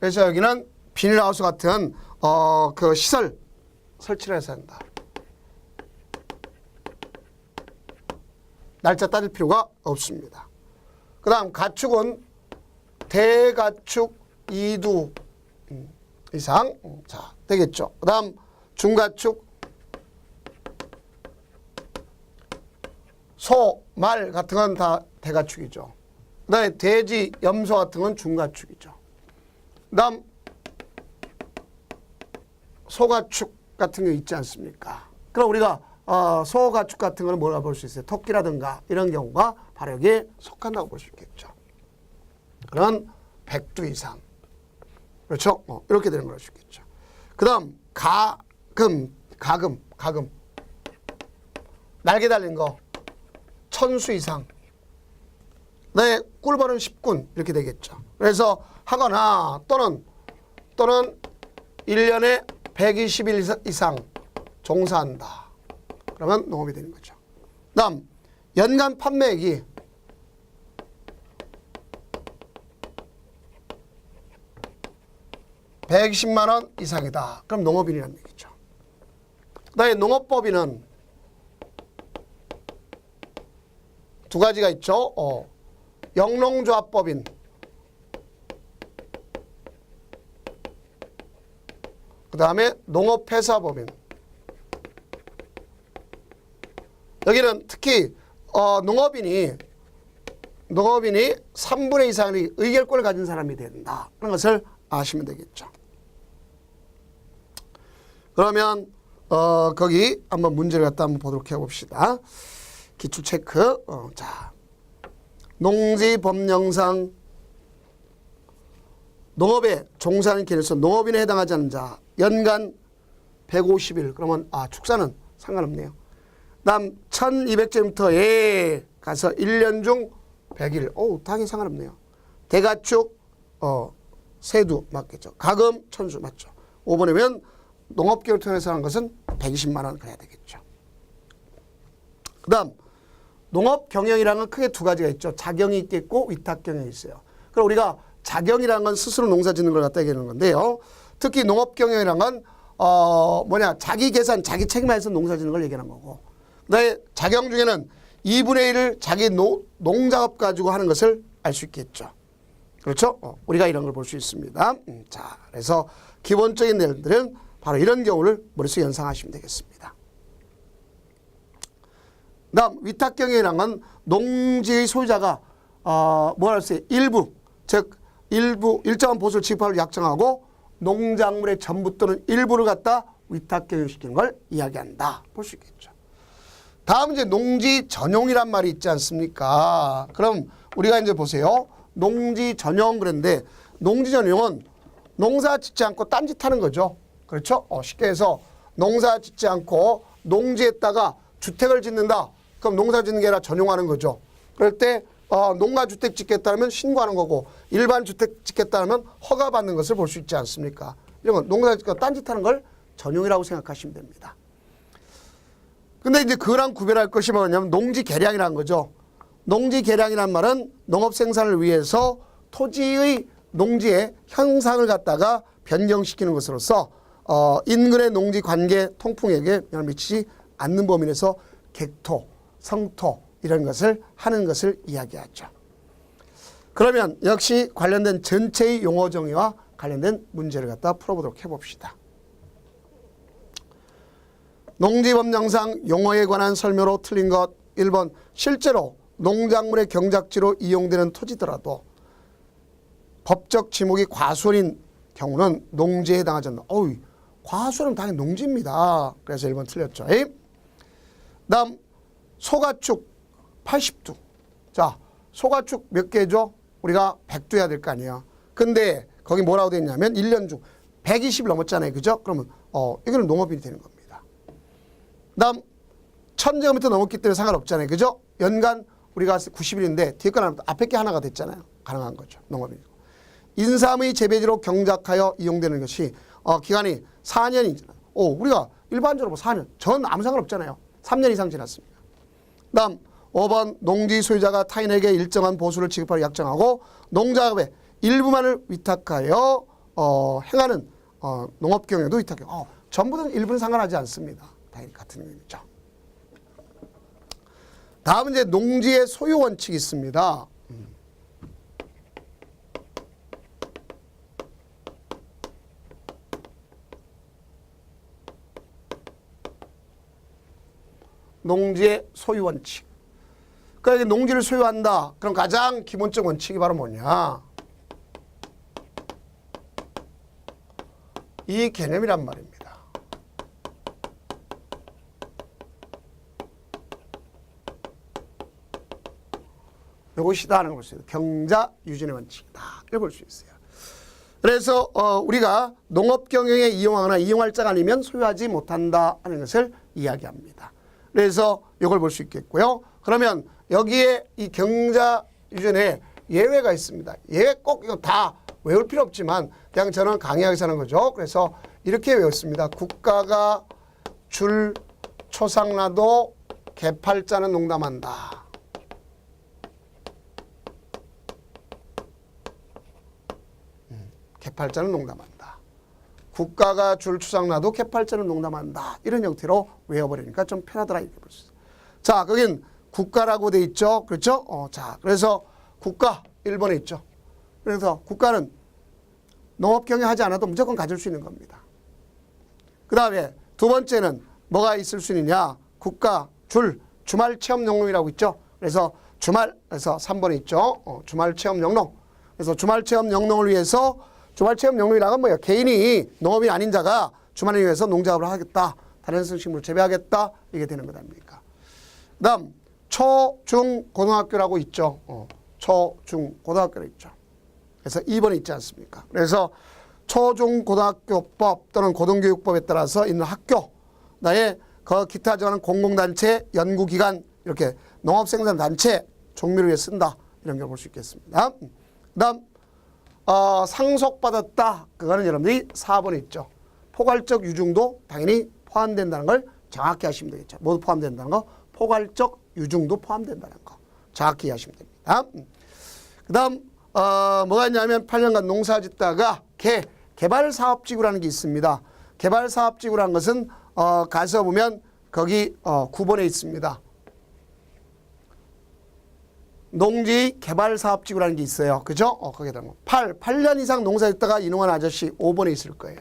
그래서 여기는 비닐하우스 같은 그 시설 설치를 해서 한다. 날짜 따질 필요가 없습니다. 그 다음 가축은 대가축 2두 이상 자 되겠죠. 그 다음 중가축 소, 말 같은 건 다 대가축이죠. 그 다음에 돼지, 염소 같은 건 중가축이죠. 그 다음 소가축 같은 게 있지 않습니까? 그럼 우리가 소가축 같은 거는 뭐라 볼 수 있어요? 토끼라든가 이런 경우가 바로 여기에 속한다고 볼 수 있겠죠. 그런 100두 이상. 그렇죠? 이렇게 되는 걸 알 수 있겠죠. 그 다음 가금. 날개 달린 거 1000수 이상. 네, 꿀벌은 10군 이렇게 되겠죠. 그래서 하거나 또는 1년에 120일 이상 종사한다. 그러면 농업이 되는 거죠. 다음 연간 판매액이 120만 원 이상이다. 그럼 농업인이라는 얘기죠. 그다음에 농업법인은 두 가지가 있죠. 영농조합법인, 그 다음에 농업회사법인. 여기는 특히 농업인이 3분의 2 이상의 의결권을 가진 사람이 된다. 그런 것을 아시면 되겠죠. 그러면 거기 한번 문제를 갖다 한번 보도록 해봅시다. 기출 체크. 자, 농지법령상 농업에 종사하는 기준에서 농업인에 해당하지 않는 자 연간 150일. 그러면 축사는 상관없네요. 다음 1200제곱미터에 가서 1년 중 100일. 당연히 상관없네요. 대가축 세두 맞겠죠. 가금 천수 맞죠. 5번이면 농업계획을 통해서 하는 것은 120만 원 그래야 되겠죠. 그 다음 농업경영이라는 건 크게 두 가지가 있죠. 자경이 있겠고 위탁경영이 있어요. 그럼 우리가 자경이라는 건 스스로 농사 짓는 걸 갖다 얘기하는 건데요. 특히 농업경영이라는 건 자기 계산, 자기 책임하에서 농사 짓는 걸 얘기하는 거고, 그다음에 자경 중에는 2분의 1을 자기 농작업 가지고 하는 것을 알 수 있겠죠. 그렇죠? 우리가 이런 걸 볼 수 있습니다. 자, 그래서 기본적인 내용들은 바로 이런 경우를 머릿속에 연상하시면 되겠습니다. 다음 위탁경영이라는 건 농지의 소유자가 뭐라 할수 있어요? 일부 일정한 보수를 지급하기로 약정하고 농작물의 전부 또는 일부를 갖다 위탁경영시키는 걸 이야기한다. 볼 수 있겠죠. 다음 이제 농지 전용이란 말이 있지 않습니까? 그럼 우리가 이제 보세요. 농지 전용 그런데 농지 전용은 농사 짓지 않고 딴짓하는 거죠. 그렇죠? 쉽게 해서 농사 짓지 않고 농지에다가 주택을 짓는다. 그럼 농사 짓는 게 아니라 전용하는 거죠. 그럴 때 농가주택 짓겠다면 신고하는 거고 일반 주택 짓겠다면 허가받는 것을 볼 수 있지 않습니까? 이런 건 농사 짓고 딴짓하는 걸 전용이라고 생각하시면 됩니다. 근데 이제 그랑 구별할 것이 뭐냐면 농지 개량이라는 거죠. 농지 개량이란 말은 농업 생산을 위해서 토지의 농지의 형상을 갖다가 변경시키는 것으로서 인근의 농지 관계 통풍에게 영향을 미치지 않는 범위 내에서 객토, 성토 이런 것을 하는 것을 이야기하죠. 그러면 역시 관련된 전체의 용어 정의와 관련된 문제를 갖다 풀어보도록 해봅시다. 농지법령상 용어에 관한 설명으로 틀린 것 1번 실제로 농작물의 경작지로 이용되는 토지더라도 법적 지목이 과수원인 경우는 농지에 해당하지 않는다. 과수원은 당연히 농지입니다. 그래서 1번 틀렸죠. 다음 소가축 80두. 자, 소가축 몇 개죠? 우리가 100두 해야 될 거 아니에요. 근데 거기 뭐라고 돼 있냐면 1년 중 120일 넘었잖아요. 그죠? 그러면 이거는 농업인이 되는 겁니다. 다음 1000제곱미터 넘었기 때문에 상관없잖아요. 그죠? 연간 우리가 90일인데 뒤에 거 앞에 게 하나가 됐잖아요. 가능한 거죠. 농업인이고. 인삼의 재배지로 경작하여 이용되는 것이 기간이 4년이잖아요. 우리가 일반적으로 4년. 전 아무 상관없잖아요. 3년 이상 지났습니다. 다음 5번 농지 소유자가 타인에게 일정한 보수를 지급하려 약정하고 농작업의 일부만을 위탁하여 행하는 농업경영도 위탁해. 전부는 일부는 상관하지 않습니다. 당연히 같은 의미죠. 다음은 이제 농지의 소유 원칙이 있습니다. 농지의 소유 원칙. 그러니까 농지를 소유한다. 그럼 가장 기본적 원칙이 바로 뭐냐? 이 개념이란 말입니다. 이것이다 하는 것을 경자 유전의 원칙이다. 이렇게 볼 수 있어요. 그래서 우리가 농업 경영에 이용하거나 이용할 자가 아니면 소유하지 못한다 하는 것을 이야기합니다. 그래서 이걸 볼 수 있겠고요. 그러면 여기에 이 경자 유전에 예외가 있습니다. 예외 꼭 이거 다 외울 필요 없지만 그냥 저는 강의하게 하는 거죠. 그래서 이렇게 외웠습니다. 국가가 줄 초상나도 개팔자는 농담한다. 개팔자는 농담한다. 국가가 줄 초상나도 개팔자는 농담한다. 이런 형태로 외워버리니까 좀 편하더라 이렇게 볼 수 있어요. 자, 거긴 국가라고 돼 있죠. 그렇죠? 자, 그래서 국가 1번에 있죠. 그래서 국가는 농업 경영하지 않아도 무조건 가질 수 있는 겁니다. 그 다음에 두 번째는 뭐가 있을 수 있느냐? 국가 줄 주말 체험 영농이라고 있죠. 그래서 주말에서 3번에 있죠. 주말 체험 영농. 그래서 주말 체험 영농을 위해서 주말 체험 영농이라는 건 뭐예요? 개인이 농업이 아닌 자가 주말을 위해서 농작업을 하겠다. 다른 생식물을 재배하겠다. 이게 되는 것 아닙니까? 그 다음 초, 중, 고등학교라고 있죠. 초, 중, 고등학교로 있죠. 그래서 2번에 있지 않습니까? 그래서 초, 중, 고등학교법 또는 고등교육법에 따라서 있는 학교, 나의 그 기타 정하는 공공단체, 연구기관, 이렇게 농업생산단체, 종묘를 위해 쓴다. 이런 걸 볼 수 있겠습니다. 그 다음, 상속받았다. 그거는 여러분들이 4번에 있죠. 포괄적 유증도 당연히 포함된다는 걸 정확히 하시면 되겠죠. 모두 포함된다는 거, 포괄적 유증도 포함된다는 거 정확히 이해하시면 됩니다. 그 다음 뭐가 있냐면 8년간 농사 짓다가 개발사업지구라는 게 있습니다. 개발사업지구라는 것은 가서 보면 거기 9번에 있습니다. 농지 개발사업지구라는 게 있어요. 그죠? 거기에 들어가면 8년 이상 농사 짓다가 인용한 아저씨 5번에 있을 거예요.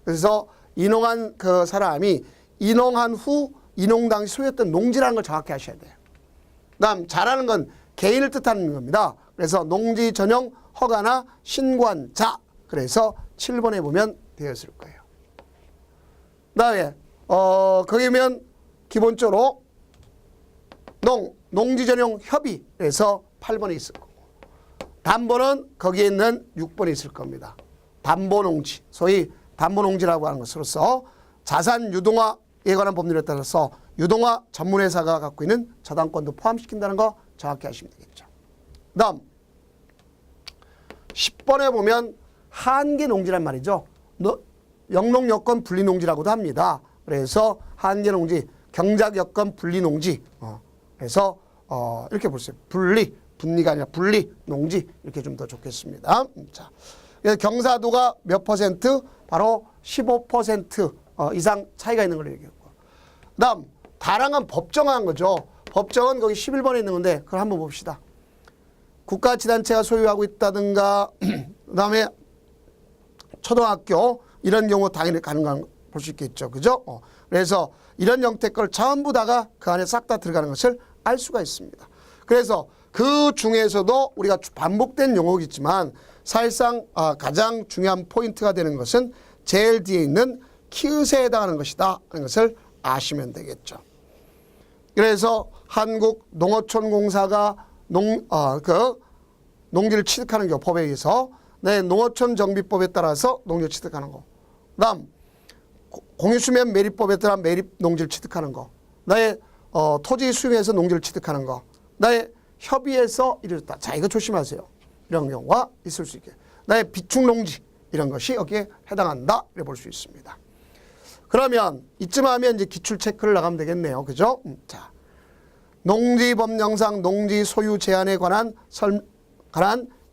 그래서 인용한 그 사람이 인용한 후 인용 당시 소유했던 농지라는 걸 정확히 하셔야 돼요. 그 다음 잘하는 건 개인을 뜻하는 겁니다. 그래서 농지 전용 허가나 신고자. 그래서 7번에 보면 되어 있을 거예요. 그 다음에 거기 보면 기본적으로 농지 전용 협의. 그래서 8번에 있을 거고 담보는 거기에 있는 6번에 있을 겁니다. 담보농지. 소위 담보농지라고 하는 것으로서 자산 유동화에 관한 법률에 따라서 유동화 전문회사가 갖고 있는 저당권도 포함시킨다는 거 정확히 하시면 되겠죠. 그 다음 10번에 보면 한계농지란 말이죠. 영농여건 분리농지라고도 합니다. 그래서 한계농지, 경작여건 분리농지. 그래서 이렇게 보세요. 분리가 아니라 분리농지 이렇게 좀 더 좋겠습니다. 자, 경사도가 몇 퍼센트? 바로 15% 이상 차이가 있는 걸 얘기했고. 그 다음 다량한 법정한 거죠. 법정은 거기 11번에 있는 건데 그걸 한번 봅시다. 국가지단체가 소유하고 있다든가 그 다음에 초등학교 이런 경우 당연히 가능한 볼 수 있겠죠. 그죠? 그래서 이런 형태 걸 전부 다가 그 안에 싹 다 들어가는 것을 알 수가 있습니다. 그래서 그 중에서도 우리가 반복된 용어겠지만 사실상 가장 중요한 포인트가 되는 것은 제일 뒤에 있는 키읔에 해당하는 것이다 하는 것을 아시면 되겠죠. 그래서 한국농어촌공사가 농지를 취득하는 경우 법에 의해서 농어촌정비법에 따라서 농지를 취득하는 거. 그 다음 공유수면 매립법에 따라 매립농지를 취득하는 거. 나의 토지 수용해서 농지를 취득하는 거. 나의 협의해서 이루었다. 자, 이거 조심하세요. 이런 경우가 있을 수 있게. 나의 비축농지 이런 것이 여기에 해당한다. 이렇게 볼 수 있습니다. 그러면 이쯤 하면 이제 기출 체크를 나가면 되겠네요. 그죠? 자, 농지법령상 농지 소유 제한에 관한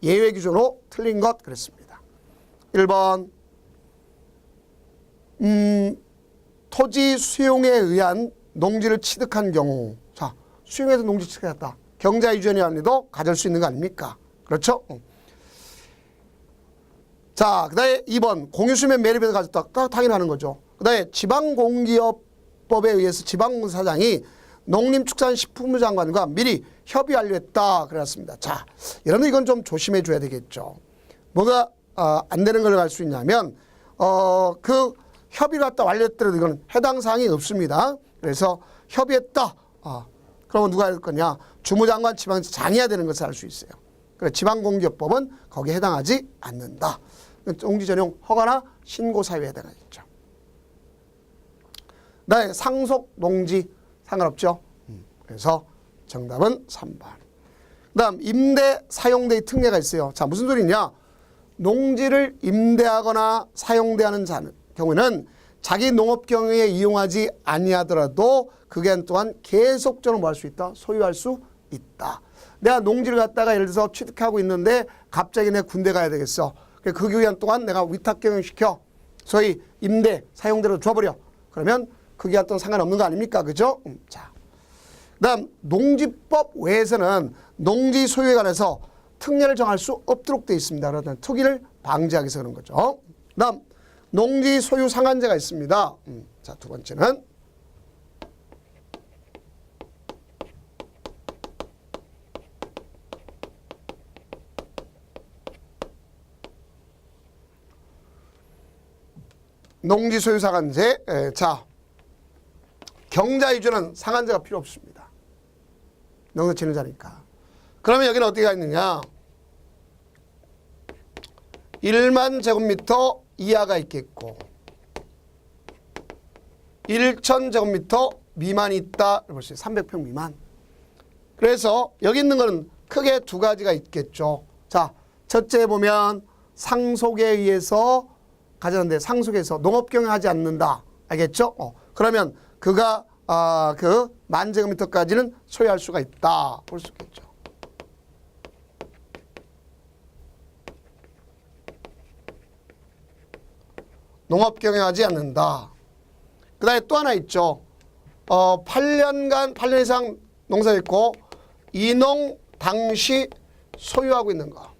예외 기준으로 틀린 것 그랬습니다. 1번 토지 수용에 의한 농지를 취득한 경우. 자, 수용해서 농지 취득했다. 경자 유전이 아니도 가질 수 있는 거 아닙니까? 그렇죠? 자, 그 다음에 2번 공유수면 매립에서 가졌다. 당연히 하는 거죠. 그 다음에 지방공기업법에 의해서 지방공사장이 농림축산식품부 장관과 미리 협의 완료했다. 그랬습니다. 자, 여러분 이건 좀 조심해 줘야 되겠죠. 뭐가 안 되는 걸 알 수 있냐면 그 협의가 다 완료했더라도 이건 해당 사항이 없습니다. 그래서 협의했다. 그러면 누가 할 거냐? 주무장관, 지방장이 해야 되는 것을 알 수 있어요. 그래서 지방공기업법은 거기에 해당하지 않는다. 농지 전용 허가나 신고 사유에 해당하겠죠. 그다음에 상속 농지 상관없죠. 그래서 정답은 3번. 그다음 임대 사용대의 특례가 있어요. 자, 무슨 소리냐? 농지를 임대하거나 사용대하는 경우는 자기 농업 경영에 이용하지 아니하더라도 그 기간 동안 계속적으로 뭐 할 수 있다? 소유할 수 있다. 내가 농지를 갖다가 예를 들어서 취득하고 있는데 갑자기 내 군대 가야 되겠어. 그 기간 동안 내가 위탁 경영시켜. 소위 임대 사용대로 줘버려. 그러면 그 기간 동안 상관없는 거 아닙니까? 그죠? 자, 그다음 농지법 외에서는 농지 소유에 관해서 특례를 정할 수 없도록 되어 있습니다. 그러면 투기를 방지하기 위해서 그런 거죠. 그다음 농지 소유 상한제가 있습니다. 자, 두 번째는 농지 소유 상한제. 자, 경자 이주는 상한제가 필요 없습니다. 농사 지는 자니까. 그러면 여기는 어떻게 가 있느냐? 1만 제곱미터 이하가 있겠고 1천 제곱미터 미만이 있다. 볼 수 있어요. 300평 미만. 그래서 여기 있는 거는 크게 두 가지가 있겠죠. 자, 첫째 보면 상속에 의해서 가졌는데 상속에서 농업경영하지 않는다. 알겠죠? 그러면 그가 그 10,000제곱미터까지는 소유할 수가 있다. 볼 수 있겠죠. 농업경영하지 않는다. 그 다음에 또 하나 있죠. 8년 이상 농사짓고 이농 당시 소유하고 있는 거.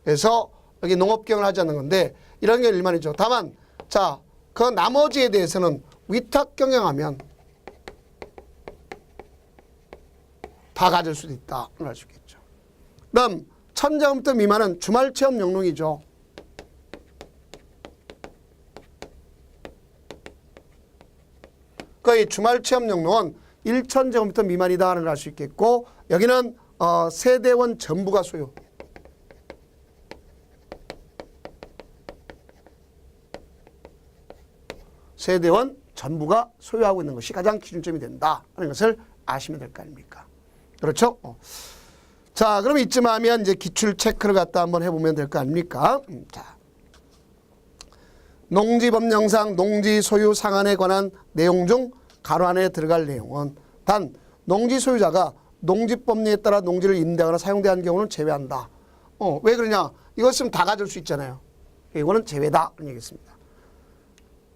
그래서 여기 농업경영을 하지 않는 건데 이런 게 일반이죠. 다만 자, 그 나머지에 대해서는 위탁경영하면 다 가질 수도 있다. 알 수 있겠죠. 그다음 1,000제곱미터 미만은 주말체험 영농이죠. 그 주말체험 영농은 1,000제곱미터 미만이다를 알 수 있겠고 여기는 세대원 전부가 소유. 세대원 전부가 소유하고 있는 것이 가장 기준점이 된다 하는 것을 아시면 될 거 아닙니까? 그렇죠? 자, 그럼 이쯤 하면 이제 기출 체크를 갖다 한번 해보면 될 거 아닙니까? 자, 농지법령상 농지 소유 상한에 관한 내용 중 가로 안에 들어갈 내용은 단 농지 소유자가 농지법령에 따라 농지를 임대하거나 사용대한 경우는 제외한다. 왜 그러냐? 이것은 다 가질 수 있잖아요. 이거는 제외다. 그런 얘기겠습니다.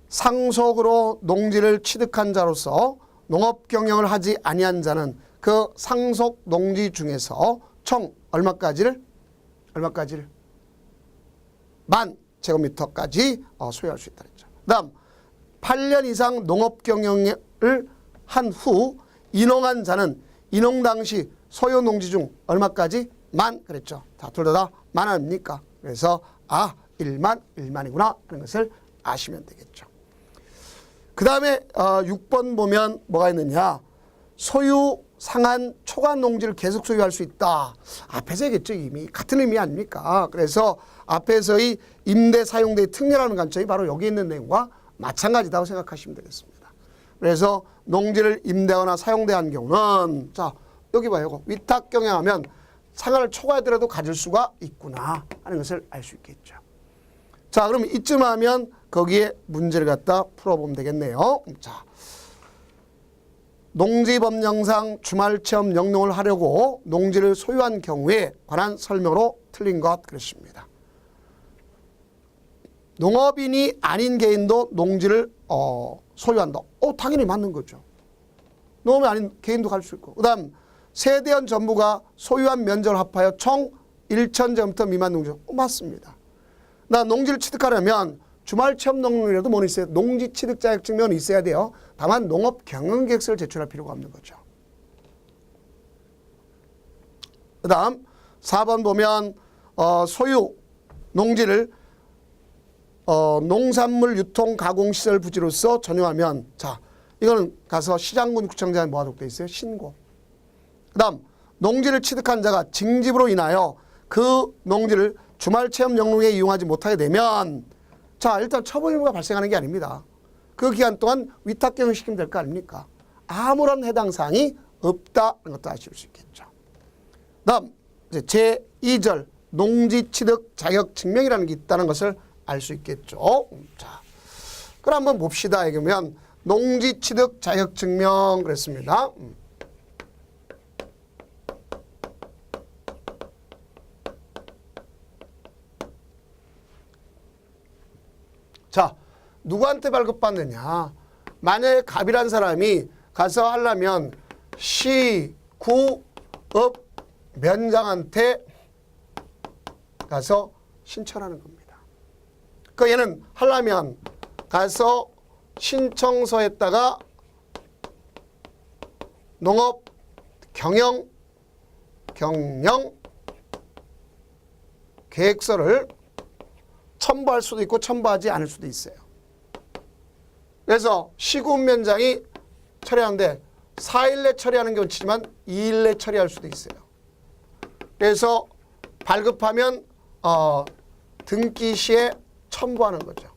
상속으로 농지를 취득한 자로서 농업경영을 하지 아니한 자는 그 상속 농지 중에서 총 얼마까지를 10,000제곱미터까지 소유할 수 있다 그랬죠. 그다음 8년 이상 농업경영을 한 후 인농한 자는 인농 당시 소유 농지 중 얼마까지? 만 그랬죠. 자, 둘 다 만 아닙니까? 그래서 1만이구나 하는 것을 아시면 되겠죠. 그 다음에 6번 보면 뭐가 있느냐. 소유 상한 초과 농지를 계속 소유할 수 있다. 앞에서 얘기했죠. 이미 같은 의미 아닙니까? 그래서 앞에서의 임대 사용대의 특례라는 관점이 바로 여기 있는 내용과 마찬가지다고 생각하시면 되겠습니다. 그래서 농지를 임대하거나 사용대한 경우는 자, 여기 봐요. 이거 위탁 경영하면 상한을 초과하더라도 가질 수가 있구나 하는 것을 알 수 있겠죠. 자, 그럼 이쯤 하면 거기에 문제를 갖다 풀어보면 되겠네요. 자, 농지법령상 주말체험 영농을 하려고 농지를 소유한 경우에 관한 설명으로 틀린 것 그렇습니다. 농업인이 아닌 개인도 농지를 소유한다. 당연히 맞는 거죠. 농업이 아닌 개인도 갈 수 있고. 그 다음 세대원 전부가 소유한 면적을 합하여 총 1,000제곱미터 미만 농지. 맞습니다. 나 농지를 취득하려면 주말체험 농농이라도 뭐는 있어야 농지 취득 자격증명은 있어야 돼요. 다만 농업 경영계획서를 제출할 필요가 없는 거죠. 그 다음 4번 보면 소유 농지를 농산물 유통 가공시설 부지로서 전용하면 자, 이거는 가서 시장군 구청장에 뭐가 적돼 있어요? 신고. 그 다음 농지를 취득한 자가 징집으로 인하여 그 농지를 주말체험 영농에 이용하지 못하게 되면 자, 일단 처분 의무가 발생하는 게 아닙니다. 그 기간 동안 위탁경영 시키면 될 거 아닙니까? 아무런 해당 사항이 없다는 것도 아실 수 있겠죠. 다음 이제 제2절 농지 취득 자격 증명이라는 게 있다는 것을 알 수 있겠죠. 자, 그럼 한번 봅시다. 그러면 농지 취득 자격 증명 그랬습니다. 자, 누구한테 발급받느냐. 만약에 갑이란 사람이 가서 하려면 시, 구, 업, 면장한테 가서 신청하는 겁니다. 그 얘는 하려면 가서 신청서에다가 농업 경영 계획서를 첨부할 수도 있고 첨부하지 않을 수도 있어요. 그래서 시군면장이 처리하는데 4일 내 처리하는 경우 치지만 2일 내 처리할 수도 있어요. 그래서 발급하면 등기 시에 첨부하는 거죠.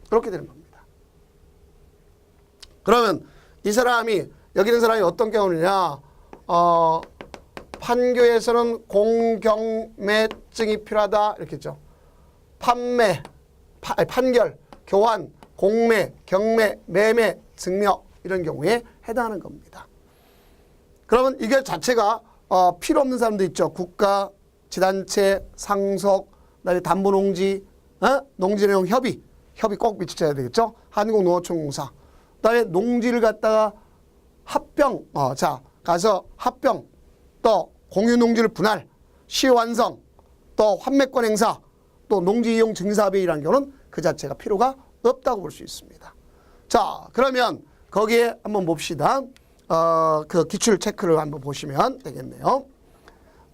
그렇게 되는 겁니다. 그러면 이 사람이 여기 있는 사람이 어떤 경우냐? 판교에서는 공경매증이 필요하다 이렇게 했죠. 판결, 교환, 공매, 경매, 매매, 증명 이런 경우에 해당하는 겁니다. 그러면 이게 자체가 필요 없는 사람도 있죠. 국가, 지단체, 상속, 그다음에 담보농지, 농지내용 협의 꼭 미쳐야 되겠죠. 한국농어촌공사. 그다음에 농지를 갖다가 합병, 가서 합병, 또 공유농지를 분할, 시완성, 또 환매권 행사, 또 농지이용 증사비라는 경우는 그 자체가 필요가 없다고 볼 수 있습니다. 자, 그러면 거기에 한번 봅시다. 그 기출 체크를 한번 보시면 되겠네요.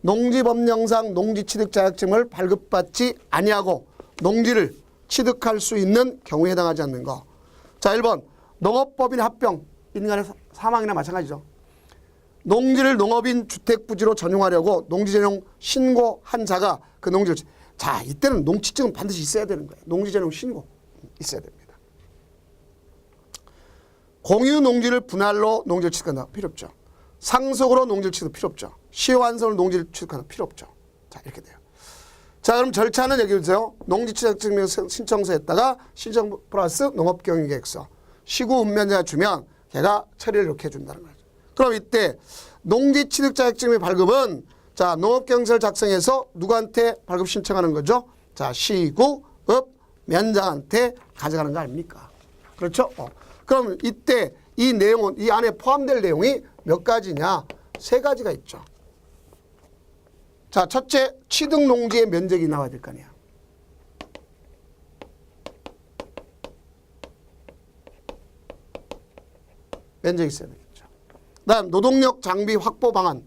농지법령상 농지취득 자격증을 발급받지 아니하고 농지를 취득할 수 있는 경우에 해당하지 않는 거. 자, 1번 농업법인 합병, 인간의 사망이나 마찬가지죠. 농지를 농업인 주택부지로 전용하려고 농지전용 신고한 자가 그 농지를 자, 이때는 농취증은 반드시 있어야 되는 거예요. 농지전용 신고 있어야 됩니다. 공유 농지를 분할로 농지를 취득한다. 필요 없죠. 상속으로 농지를 취득 필요 없죠. 시효완성으로 농지를 취득한다. 필요 없죠. 자, 이렇게 돼요. 자, 그럼 절차는 여기 보세요. 농지취득증명 신청서에다가 신청 플러스 농업경영계획서. 시구 운면자 주면 걔가 처리를 이렇게 해준다는 거죠. 그럼 이때 농지취득자격증의 발급은 자, 농업경영서를 작성해서 누구한테 발급 신청하는 거죠? 자, 시구, 업, 면장한테 가져가는 거 아닙니까? 그렇죠? 그럼 이때 이 내용은 이 안에 포함될 내용이 몇 가지냐? 3가지가 있죠. 자, 첫째, 취득 농지의 면적이 나와야 될 거 아니야. 면적이 있어야 되겠죠. 그다음 노동력 장비 확보 방안.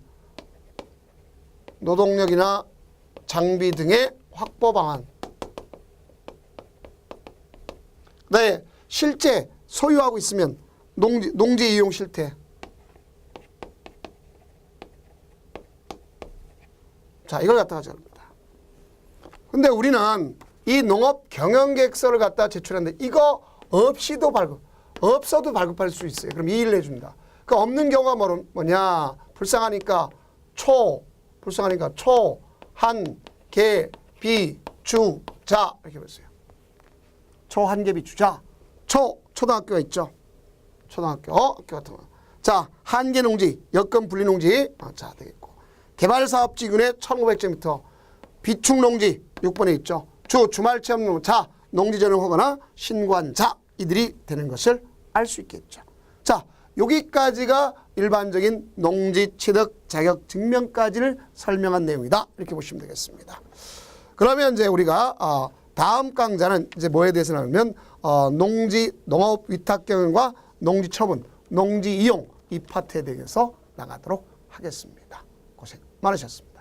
노동력이나 장비 등의 확보 방안. 네, 실제 소유하고 있으면 농지 이용 실태. 자, 이걸 갖다가 합니다. 근데 우리는 이 농업 경영계획서를 갖다 제출하는데 이거 없이도 없어도 발급할 수 있어요. 그럼 2일 내준다. 그 없는 경우가 뭐냐? 불쌍하니까 한, 개, 비, 주, 자 이렇게 보세요. 한 개, 비, 주, 자. 초등학교가 있죠. 초등학교, 학교 같은 거. 자, 한 개 농지, 여건 분리 농지. 자, 되겠고. 개발사업지군의 1500제곱미터. 비축 농지 6번에 있죠. 주말 체험 농지. 자, 농지 전용하거나 신고한 자. 이들이 되는 것을 알 수 있겠죠. 자, 여기까지가 일반적인 농지 취득 자격 증명까지를 설명한 내용이다. 이렇게 보시면 되겠습니다. 그러면 이제 우리가 다음 강좌는 이제 뭐에 대해서 나누면 농지 농업 위탁 경영과 농지 처분, 농지 이용 이 파트에 대해서 나가도록 하겠습니다. 고생 많으셨습니다.